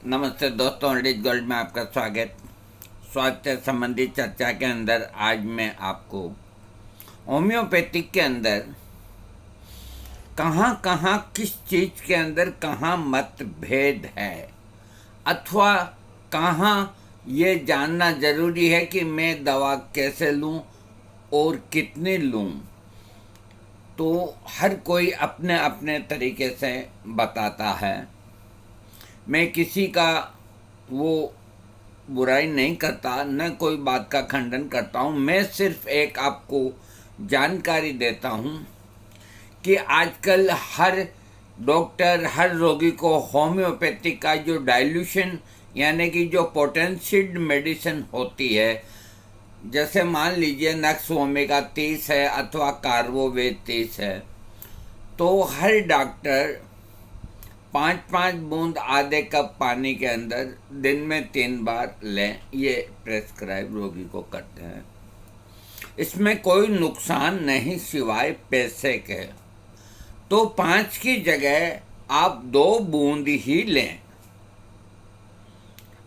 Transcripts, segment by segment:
नमस्ते दोस्तों, rich gold में आपका स्वास्थ्य संबंधी चर्चा के अंदर आज मैं आपको होम्योपैथिक के अंदर कहाँ कहाँ किस चीज़ के अंदर कहाँ मतभेद है अथवा कहाँ ये जानना ज़रूरी है कि मैं दवा कैसे लूँ और कितनी लूँ, तो हर कोई अपने अपने तरीके से बताता है। मैं किसी का वो बुराई नहीं करता, न कोई बात का खंडन करता हूँ। मैं सिर्फ एक आपको जानकारी देता हूँ कि आजकल हर डॉक्टर हर रोगी को होम्योपैथिक का जो डाइल्यूशन यानी कि जो पोटेंशियड मेडिसिन होती है, जैसे मान लीजिए नक्स ओमेगा 30 है अथवा कार्बोवेट 30 है, तो हर डॉक्टर 5-5 बूंद आधे कप पानी के अंदर दिन में 3 बार लें, ये प्रेस्क्राइब रोगी को करते हैं। इसमें कोई नुकसान नहीं सिवाय पैसे के। तो 5 की जगह आप 2 बूंद ही लें।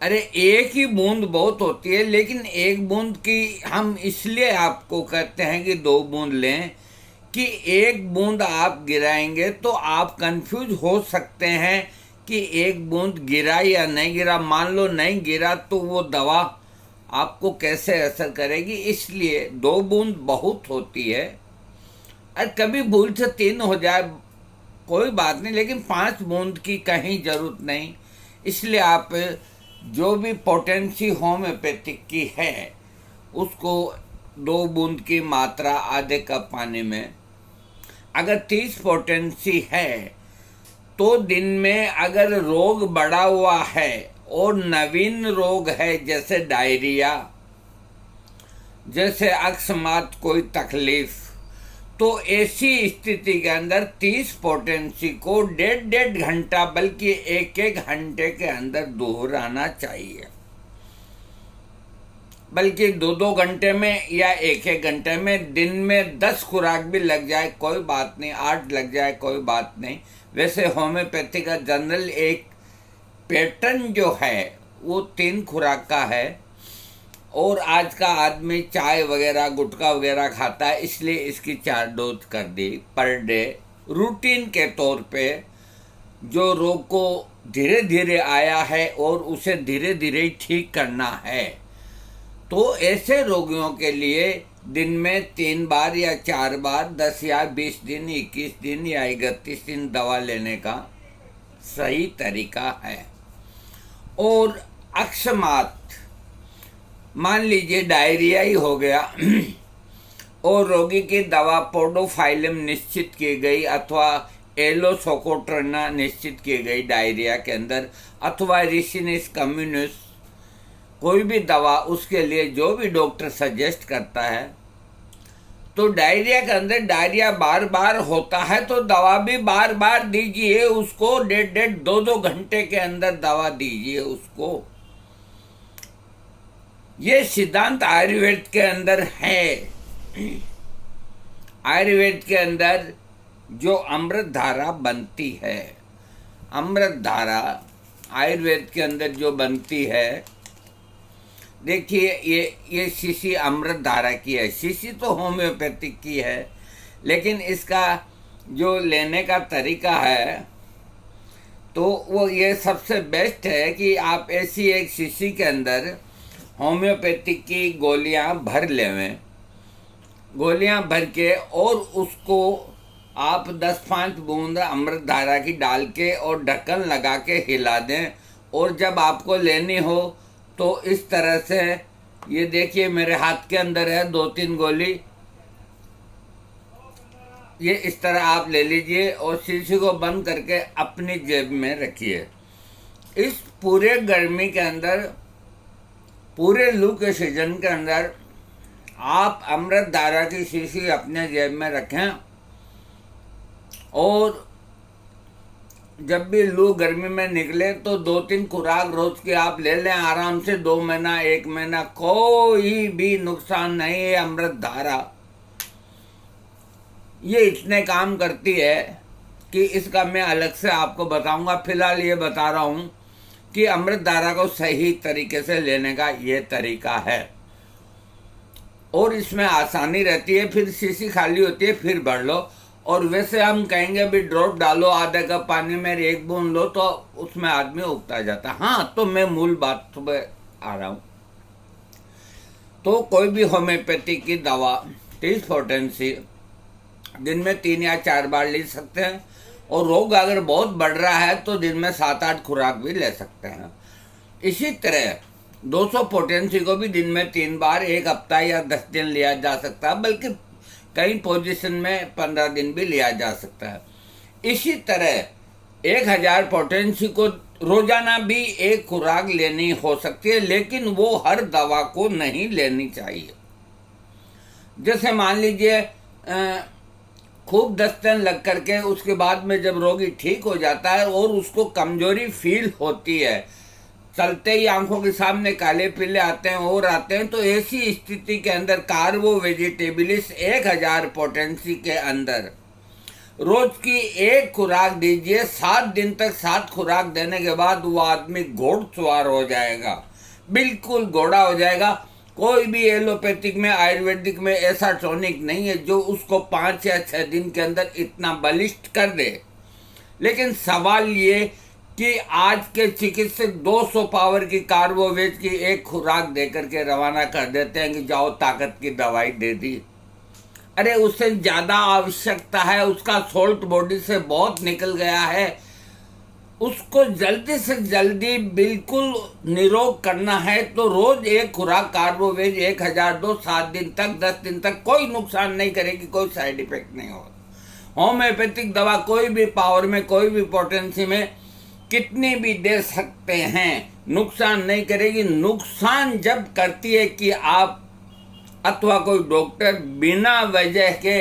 अरे एक ही बूंद बहुत होती है, लेकिन एक बूंद की हम इसलिए आपको कहते हैं कि 2 बूंद लें कि एक बूंद आप गिराएंगे तो आप कंफ्यूज हो सकते हैं कि एक बूंद गिरा या नहीं गिरा। मान लो नहीं गिरा तो वो दवा आपको कैसे असर करेगी, इसलिए 2 बूंद बहुत होती है। और कभी भूल से 3 हो जाए कोई बात नहीं, लेकिन 5 बूंद की कहीं ज़रूरत नहीं। इसलिए आप जो भी पोटेंसी होम्योपैथिक की है उसको 2 बूंद की मात्रा आधे कप पानी में, अगर 30 पोटेंसी है तो दिन में अगर रोग बढ़ा हुआ है और नवीन रोग है जैसे डायरिया, जैसे अकस्मात कोई तकलीफ, तो ऐसी स्थिति के अंदर 30 पोटेंसी को 1.5 घंटा बल्कि 1-1 घंटे के अंदर दोहराना चाहिए। बल्कि 2-2 घंटे में या 1-1 घंटे में। दिन में 10 खुराक भी लग जाए कोई बात नहीं, 8 लग जाए कोई बात नहीं। वैसे होम्योपैथी का जनरल एक पैटर्न जो है वो 3 खुराक का है, और आज का आदमी चाय वगैरह गुटखा वगैरह खाता है, इसलिए इसकी 4 डोज कर दी पर डे रूटीन के तौर पे। जो रोग को धीरे धीरे आया है और उसे धीरे धीरे ठीक करना है, तो ऐसे रोगियों के लिए दिन में 3 बार या 4 बार 10 या 20 दिन 21 दिन या 31 दिन दवा लेने का सही तरीका है। और अकस्मात मान लीजिए डायरिया ही हो गया और रोगी की दवा पोडोफाइलम निश्चित की गई अथवा एलोसोकोट्रना निश्चित की गई डायरिया के अंदर, अथवा रिसिनिस कम्युनिस, कोई भी दवा उसके लिए जो भी डॉक्टर सजेस्ट करता है, तो डायरिया के अंदर डायरिया बार बार होता है तो दवा भी बार बार दीजिए उसको। 1.5 2-2 घंटे के अंदर दवा दीजिए उसको। ये सिद्धांत आयुर्वेद के अंदर है। आयुर्वेद के अंदर जो अमृत धारा बनती है, अमृत धारा आयुर्वेद के अंदर जो बनती है, देखिए ये शीशी अमृत धारा की है। शीशी तो होम्योपैथिक की है, लेकिन इसका जो लेने का तरीका है तो वो ये सबसे बेस्ट है कि आप ऐसी एक शीशी के अंदर होम्योपैथिक की गोलियां भर लेवें। गोलियां भर के और उसको आप 10-5 बूंद अमृत धारा की डाल के और ढक्कन लगा के हिला दें। और जब आपको लेनी हो तो इस तरह से, ये देखिए मेरे हाथ के अंदर है 2-3 गोली, ये इस तरह आप ले लीजिए और शीशी को बंद करके अपनी जेब में रखिए। इस पूरे गर्मी के अंदर, पूरे लू के सीजन के अंदर आप अमृत धारा की शीशी अपने जेब में रखें, और जब भी लू गर्मी में निकले तो 2-3 खुराक रोज की आप ले लें आराम से। 2 महीना 1 महीना कोई भी नुकसान नहीं है। अमृत धारा ये इतने काम करती है कि इसका मैं अलग से आपको बताऊंगा। फिलहाल ये बता रहा हूँ कि अमृत धारा को सही तरीके से लेने का ये तरीका है, और इसमें आसानी रहती है। फिर शीशी खाली होती है, फिर भर लो। और वैसे हम कहेंगे भी ड्रॉप डालो, आधा कप पानी में 1 बूंद लो, तो उसमें आदमी उगता जाता। हाँ, तो मैं मूल बात पे आ रहा हूँ। तो कोई भी होम्योपैथी की दवा 30 पोटेंसी दिन में 3 या 4 बार ले सकते हैं, और रोग अगर बहुत बढ़ रहा है तो दिन में 7-8 खुराक भी ले सकते हैं। इसी तरह 200 पोटेंसी को भी दिन में 3 बार 1 हफ्ता या 10 दिन लिया जा सकता है, बल्कि कई पोजीशन में 15 दिन भी लिया जा सकता है। इसी तरह 1000 पोटेंसी को रोजाना भी 1 खुराक लेनी हो सकती है, लेकिन वो हर दवा को नहीं लेनी चाहिए। जैसे मान लीजिए खूब दस्तन लग करके उसके बाद में जब रोगी ठीक हो जाता है और उसको कमजोरी फील होती है, चलते ही आंखों के सामने काले पीले आते हैं और आते हैं, तो ऐसी स्थिति के अंदर कार्बो वेजिटेबलिस 1000 पोटेंसी के अंदर रोज की 1 खुराक दीजिए। 7 दिन तक 7 खुराक देने के बाद वो आदमी घोड़सवार हो जाएगा, बिल्कुल घोड़ा हो जाएगा। कोई भी एलोपैथिक में, आयुर्वेदिक में ऐसा टॉनिक नहीं है जो उसको 5 या 6 दिन के अंदर इतना बलिष्ठ कर दे। लेकिन सवाल ये कि आज के चिकित्सक 200 पावर की कार्बोवेज की 1 खुराक देकर के रवाना कर देते हैं कि जाओ ताकत की दवाई दे दी। अरे उससे ज्यादा आवश्यकता है, उसका सोल्ट बॉडी से बहुत निकल गया है, उसको जल्दी से जल्दी बिल्कुल निरोग करना है। तो रोज 1 खुराक कार्बोवेज 1000 दो, 7 दिन तक 10 दिन तक कोई नुकसान नहीं करेगी, कोई साइड इफेक्ट नहीं होगा। होम्योपैथिक दवा कोई भी पावर में, कोई भी पोटेंसी में कितनी भी दे सकते हैं, नुकसान नहीं करेगी। नुकसान जब करती है कि आप अथवा कोई डॉक्टर बिना वजह के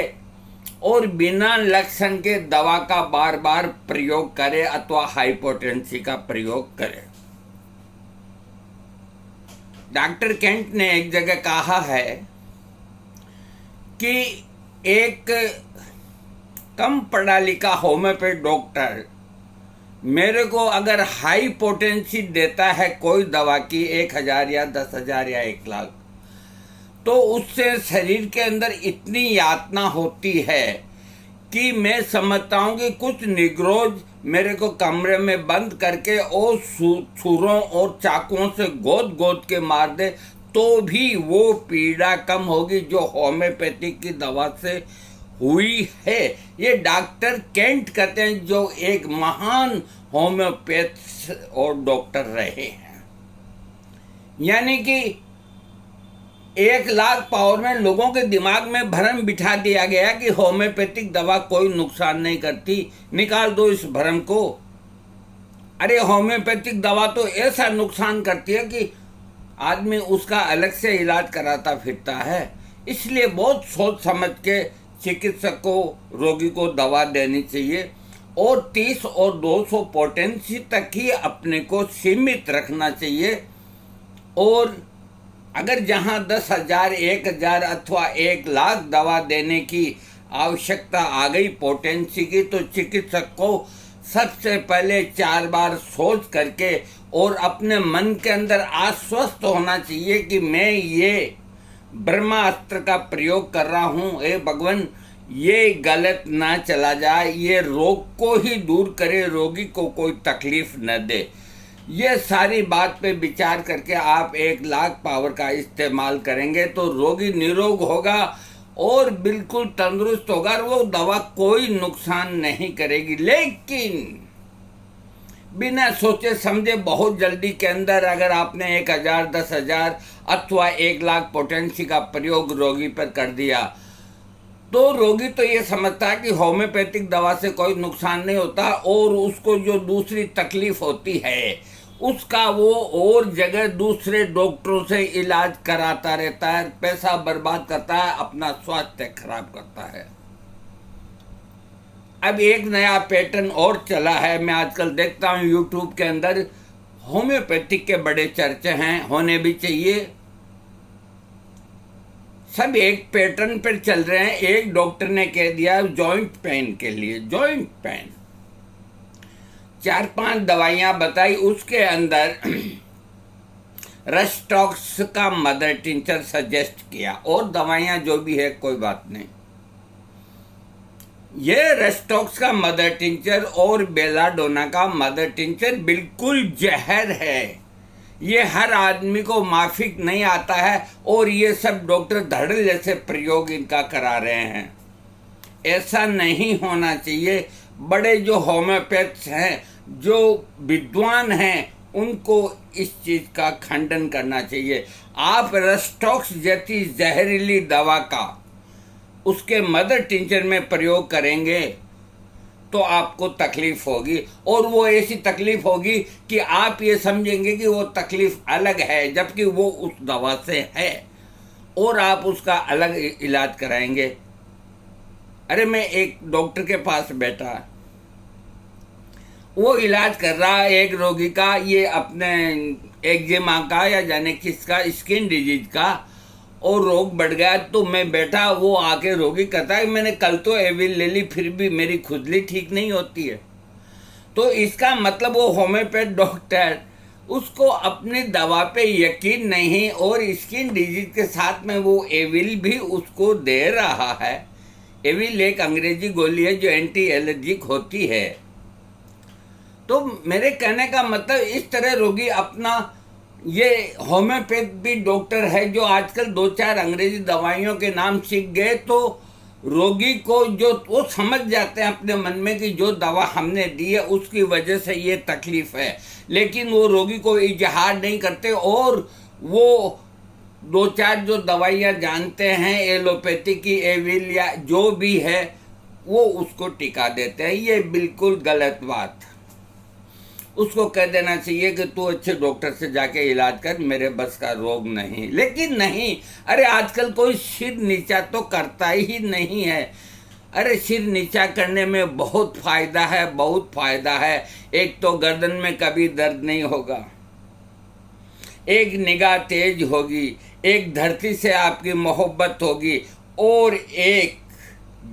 और बिना लक्षण के दवा का बार बार प्रयोग करे अथवा हाइपोटेंसी का प्रयोग करे। डॉक्टर केंट ने एक जगह कहा है कि एक कम पढ़ा लिखा होम्योपैथ डॉक्टर मेरे को अगर हाई पोटेंसी देता है कोई दवा की 1000 या 10,000 या 1 लाख, तो उससे शरीर के अंदर इतनी यातना होती है कि मैं समझता हूँ कि कुछ निग्रोज मेरे को कमरे में बंद करके और छुरों और चाकुओं से गोद गोद के मार दे तो भी वो पीड़ा कम होगी जो होम्योपैथिक की दवा से हुई है। ये डॉक्टर केंट कहते हैं, जो एक महान होम्योपैथ और डॉक्टर रहे हैं। यानी कि 1 लाख पावर में लोगों के दिमाग में भ्रम बिठा दिया गया कि होम्योपैथिक दवा कोई नुकसान नहीं करती। निकाल दो इस भ्रम को। अरे होम्योपैथिक दवा तो ऐसा नुकसान करती है कि आदमी उसका अलग से इलाज कराता फिरता है। इसलिए बहुत सोच समझ के चिकित्सक को, रोगी को दवा देनी चाहिए, और 30 और 200 पोटेंसी तक ही अपने को सीमित रखना चाहिए। और अगर जहां 10,000, 1,000 अथवा 1 लाख दवा देने की आवश्यकता आ गई पोटेंसी की, तो चिकित्सक को सबसे पहले 4 बार सोच करके और अपने मन के अंदर आश्वस्त होना चाहिए कि मैं ये ब्रह्मास्त्र का प्रयोग कर रहा हूँ, हे भगवान ये गलत ना चला जाए, ये रोग को ही दूर करे, रोगी को कोई तकलीफ न दे। ये सारी बात पे विचार करके आप 1 लाख पावर का इस्तेमाल करेंगे तो रोगी निरोग होगा और बिल्कुल तंदुरुस्त होगा, और वो दवा कोई नुकसान नहीं करेगी। लेकिन बिना सोचे समझे बहुत जल्दी के अंदर अगर आपने 1000, 10,000 अथवा 1 लाख पोटेंसी का प्रयोग रोगी पर कर दिया, तो रोगी तो ये समझता है कि होम्योपैथिक दवा से कोई नुकसान नहीं होता, और उसको जो दूसरी तकलीफ होती है उसका वो और जगह दूसरे डॉक्टरों से इलाज कराता रहता है, पैसा बर्बाद करता है, अपना स्वास्थ्य खराब करता है। अब एक नया पैटर्न और चला है, मैं आजकल देखता हूँ यूट्यूब के अंदर, होम्योपैथिक के बड़े चर्चे हैं, होने भी चाहिए। सब एक पैटर्न पर चल रहे हैं। एक डॉक्टर ने कह दिया जॉइंट पेन के लिए, जॉइंट पेन 4-5 दवाइयाँ बताई, उसके अंदर रस्टॉक्स का मदर टिंचर सजेस्ट किया, और दवाइयाँ जो भी है कोई बात नहीं। ये रस्टॉक्स का मदर टिंचर और बेलाडोना का मदर टिंचर बिल्कुल जहर है। ये हर आदमी को माफिक नहीं आता है, और ये सब डॉक्टर धड़ जैसे प्रयोग इनका करा रहे हैं। ऐसा नहीं होना चाहिए। बड़े जो होम्योपैथ्स हैं, जो विद्वान हैं, उनको इस चीज का खंडन करना चाहिए। आप रस्टॉक्स जैसी जहरीली दवा का उसके मदर टिंचर में प्रयोग करेंगे तो आपको तकलीफ होगी, और वो ऐसी तकलीफ होगी कि आप ये समझेंगे कि वो तकलीफ अलग है, जबकि वो उस दवा से है, और आप उसका अलग इलाज कराएंगे। अरे मैं एक डॉक्टर के पास बैठा, वो इलाज कर रहा है एक रोगी का, ये अपने एक्जिमा का या जाने किसका स्किन डिजीज का, और रोग बढ़ गया। तो मैं बैठा, वो आके रोगी कहता है मैंने कल तो एविल ले ली, फिर भी मेरी खुजली ठीक नहीं होती है। तो इसका मतलब वो होम्योपैथ डॉक्टर, उसको अपनी दवा पे यकीन नहीं, और स्किन डिजीज के साथ में वो एविल भी उसको दे रहा है। एविल एक अंग्रेजी गोली है जो एंटी एलर्जिक होती है। तो मेरे कहने का मतलब, इस तरह रोगी अपना, ये होम्योपैथ भी डॉक्टर है जो आजकल 2-4 अंग्रेजी दवाइयों के नाम सीख गए, तो रोगी को जो वो समझ जाते हैं अपने मन में कि जो दवा हमने दी है उसकी वजह से ये तकलीफ है, लेकिन वो रोगी को इजहार नहीं करते, और वो 2-4 जो दवाइयाँ जानते हैं एलोपैथी की, एविल या जो भी है, वो उसको टिका देते हैं। ये बिल्कुल गलत बात। उसको कह देना चाहिए कि तू अच्छे डॉक्टर से जाके इलाज कर, मेरे बस का रोग नहीं। लेकिन नहीं, अरे आजकल कोई सिर नीचा तो करता ही नहीं है। अरे सिर नीचा करने में बहुत फायदा है, बहुत फायदा है। एक तो गर्दन में कभी दर्द नहीं होगा, एक निगाह तेज होगी, एक धरती से आपकी मोहब्बत होगी, और एक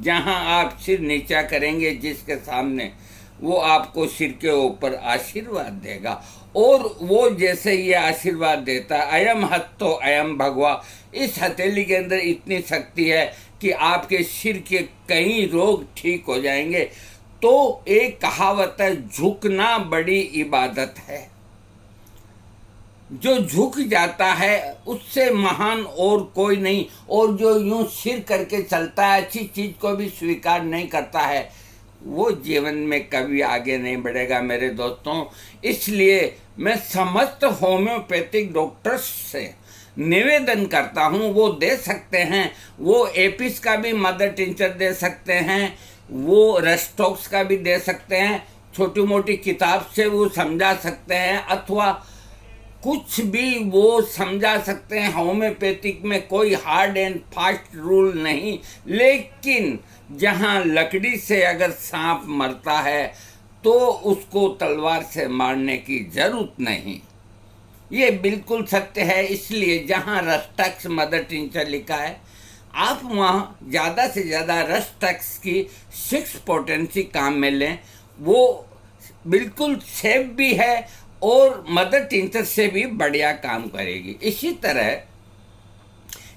जहां आप सिर नीचा करेंगे जिसके सामने, वो आपको सिर के ऊपर आशीर्वाद देगा। और वो जैसे ये आशीर्वाद देता है, अयम हत्तो अयम भगवा, इस हथेली के अंदर इतनी शक्ति है कि आपके सिर के कई रोग ठीक हो जाएंगे। तो एक कहावत है, झुकना बड़ी इबादत है। जो झुक जाता है उससे महान और कोई नहीं, और जो यूं सिर करके चलता है, अच्छी चीज को भी स्वीकार नहीं करता है, वो जीवन में कभी आगे नहीं बढ़ेगा मेरे दोस्तों। इसलिए मैं समस्त होम्योपैथिक डॉक्टर्स से निवेदन करता हूँ, वो दे सकते हैं, वो एपिस का भी मदर टिंचर दे सकते हैं, वो रस्टॉक्स का भी दे सकते हैं, छोटी मोटी किताब से वो समझा सकते हैं, अथवा कुछ भी वो समझा सकते हैं। होम्योपैथिक में कोई हार्ड एंड फास्ट रूल नहीं, लेकिन जहां लकड़ी से अगर सांप मरता है तो उसको तलवार से मारने की जरूरत नहीं। ये बिल्कुल सत्य है। इसलिए जहां रस्टॉक्स मदर टिंचर लिखा है, आप वहाँ ज़्यादा से ज़्यादा रस्टॉक्स की 6 पोटेंसी काम में लें। वो बिल्कुल सेफ भी है और मदर टिंचर से भी बढ़िया काम करेगी। इसी तरह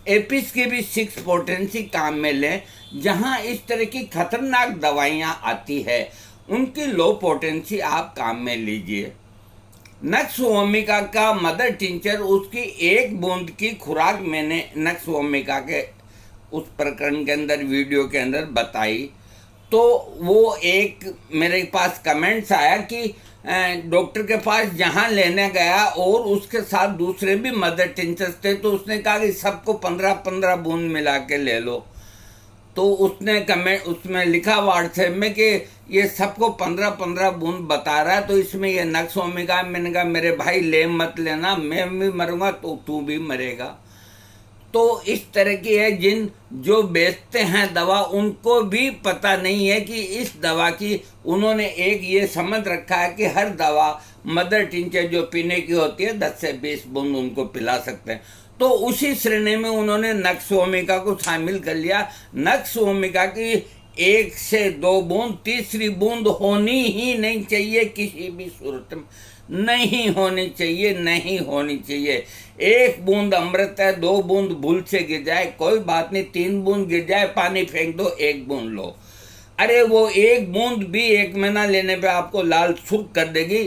एपिस की भी 6 पोटेंसी काम में लें। जहां इस तरह की खतरनाक दवाइयां आती है उनकी लो पोटेंसी आप काम में लीजिए। नक्स ओमिका का मदर टिंचर, उसकी 1 बूंद की खुराक मैंने नक्स ओमिका के उस प्रकरण के अंदर वीडियो के अंदर बताई। तो वो एक मेरे पास कमेंट्स आया कि डॉक्टर के पास जहाँ लेने गया और उसके साथ दूसरे भी मदर टिंचर्स थे, तो उसने कहा कि सबको 15-15 बूंद मिला के ले लो। तो उसने कमेंट उसमें लिखा व्हाट्सएप में कि ये सबको 15-15 बूंद बता रहा है, तो इसमें ये नक्स ओमिका। मैंने कहा मेरे भाई ले मत लेना, मैं भी मरूंगा तो तू भी मरेगा। तो इस तरह की है, जो बेचते हैं दवा उनको भी पता नहीं है कि इस दवा की, उन्होंने एक ये समझ रखा है कि हर दवा मदर टिंचर जो पीने की होती है 10 से 20 बूंद उनको पिला सकते हैं। तो उसी श्रेणी में उन्होंने नक्स ओमिका को शामिल कर लिया। नक्स ओमिका की 1 से 2 बूंद, तीसरी बूंद होनी ही नहीं चाहिए, किसी भी सूरत में नहीं होनी चाहिए, नहीं होनी चाहिए। 1 बूंद अमृत है, 2 बूंद भूल से गिर जाए कोई बात नहीं, 3 बूंद गिर जाए पानी फेंक दो, 1 बूंद लो। अरे वो 1 बूंद भी 1 महीना लेने पे आपको लाल सुर्ख कर देगी।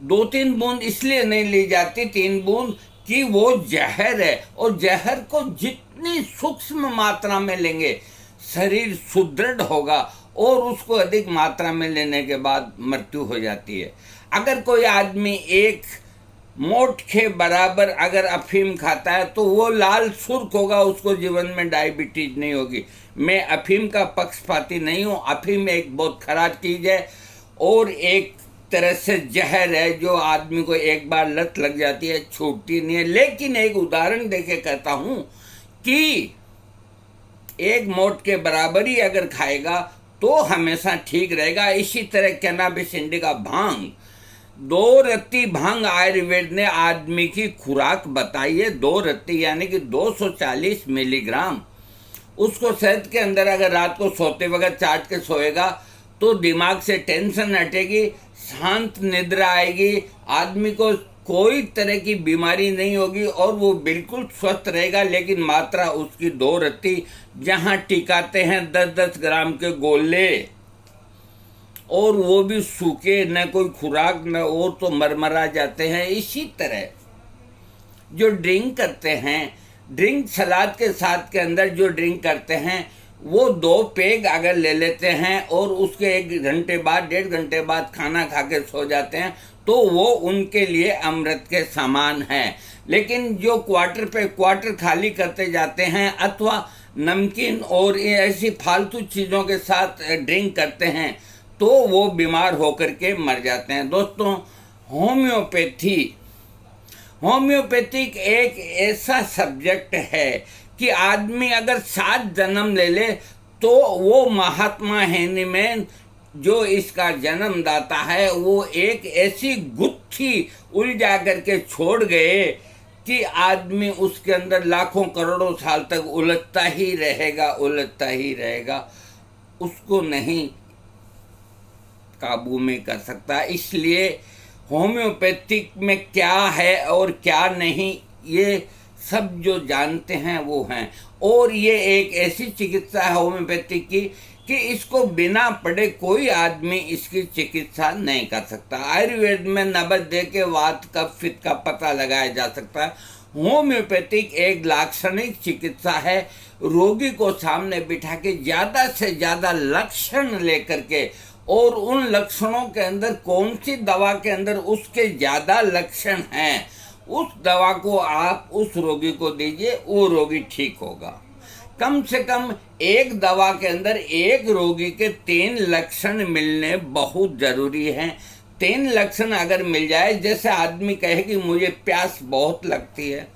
2-3 बूंद इसलिए नहीं ली जाती, 3 बूंद कि वो जहर है, और जहर को जितनी सूक्ष्म मात्रा में लेंगे शरीर सुदृढ़ होगा, और उसको अधिक मात्रा में लेने के बाद मृत्यु हो जाती है। अगर कोई आदमी 1 मोट के बराबर अगर अफीम खाता है तो वो लाल सुर्ख होगा, उसको जीवन में डायबिटीज नहीं होगी। मैं अफीम का पक्षपाती नहीं हूँ, अफीम एक बहुत खराब चीज़ है और एक तरह से जहर है जो आदमी को एक बार लत लग जाती है, छूटती नहीं है। लेकिन एक उदाहरण देके कहता हूँ कि 1 मोट के बराबर ही अगर खाएगा तो हमेशा ठीक रहेगा। इसी तरह कैनाबिस इंडिका भांग, 2 रत्ती भांग आयुर्वेद ने आदमी की खुराक बताई है। 2 रत्ती यानी कि 240 मिलीग्राम। उसको शहद के अंदर अगर रात को सोते वक्त चाट के सोएगा तो दिमाग से टेंशन हटेगी, शांत निद्रा आएगी, आदमी को कोई तरह की बीमारी नहीं होगी और वो बिल्कुल स्वस्थ रहेगा। लेकिन मात्रा उसकी 2 रत्ती, जहाँ टिकाते हैं 10-10 ग्राम के गोले, और वो भी सूखे, न कोई खुराक न और, तो मरमरा जाते हैं। इसी तरह जो ड्रिंक करते हैं, ड्रिंक सलाद के साथ के अंदर जो ड्रिंक करते हैं वो 2 पेग अगर ले लेते हैं और उसके 1 घंटे बाद 1.5 घंटे बाद खाना खा के सो जाते हैं तो वो उनके लिए अमृत के समान है। लेकिन जो क्वार्टर पे क्वार्टर खाली करते जाते हैं अथवा नमकीन और ऐसी फालतू चीज़ों के साथ ड्रिंक करते हैं तो वो बीमार होकर के मर जाते हैं। दोस्तों, होम्योपैथिक एक ऐसा सब्जेक्ट है कि आदमी अगर 7 जन्म ले ले तो वो महात्मा हैनीमैन जो इसका जन्मदाता है वो एक ऐसी गुत्थी उलझा करके छोड़ गए कि आदमी उसके अंदर लाखों करोड़ों साल तक उलझता ही रहेगा, उसको नहीं काबू में कर सकता। इसलिए होम्योपैथिक में क्या है और क्या नहीं ये सब जो जानते हैं वो हैं। और ये एक ऐसी चिकित्सा है होम्योपैथिक की कि इसको बिना पढ़े कोई आदमी इसकी चिकित्सा नहीं कर सकता। आयुर्वेद में नबज दे के वात कफ पित्त का पता लगाया जा सकता है। होम्योपैथिक एक लाक्षणिक चिकित्सा है। रोगी को सामने बिठा के ज़्यादा से ज़्यादा लक्षण लेकर के, और उन लक्षणों के अंदर कौन सी दवा के अंदर उसके ज़्यादा लक्षण हैं उस दवा को आप उस रोगी को दीजिए, वो रोगी ठीक होगा। कम से कम एक दवा के अंदर एक रोगी के 3 लक्षण मिलने बहुत ज़रूरी हैं। 3 लक्षण अगर मिल जाए, जैसे आदमी कहे कि मुझे प्यास बहुत लगती है,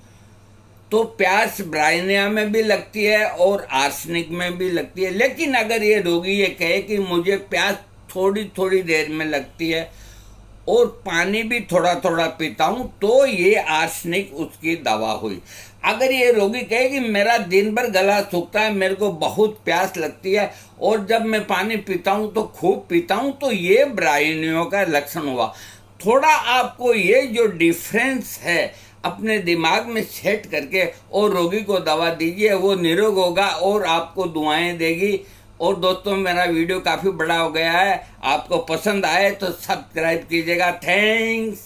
तो प्यास ब्राइनिया में भी लगती है और आर्सेनिक में भी लगती है। लेकिन अगर ये रोगी ये कहे कि मुझे प्यास थोड़ी थोड़ी देर में लगती है और पानी भी थोड़ा थोड़ा पीता हूँ, तो ये आर्सेनिक उसकी दवा हुई। अगर ये रोगी कहे कि मेरा दिन भर गला सूखता है, मेरे को बहुत प्यास लगती है और जब मैं पानी पीता हूँ तो खूब पीता हूँ, तो ये ब्राइनियो का लक्षण हुआ। थोड़ा आपको ये जो डिफरेंस है अपने दिमाग में सेट करके और रोगी को दवा दीजिए, वो निरोग होगा और आपको दुआएं देगी। और दोस्तों, मेरा वीडियो काफ़ी बड़ा हो गया है, आपको पसंद आए तो सब्सक्राइब कीजिएगा। थैंक्स।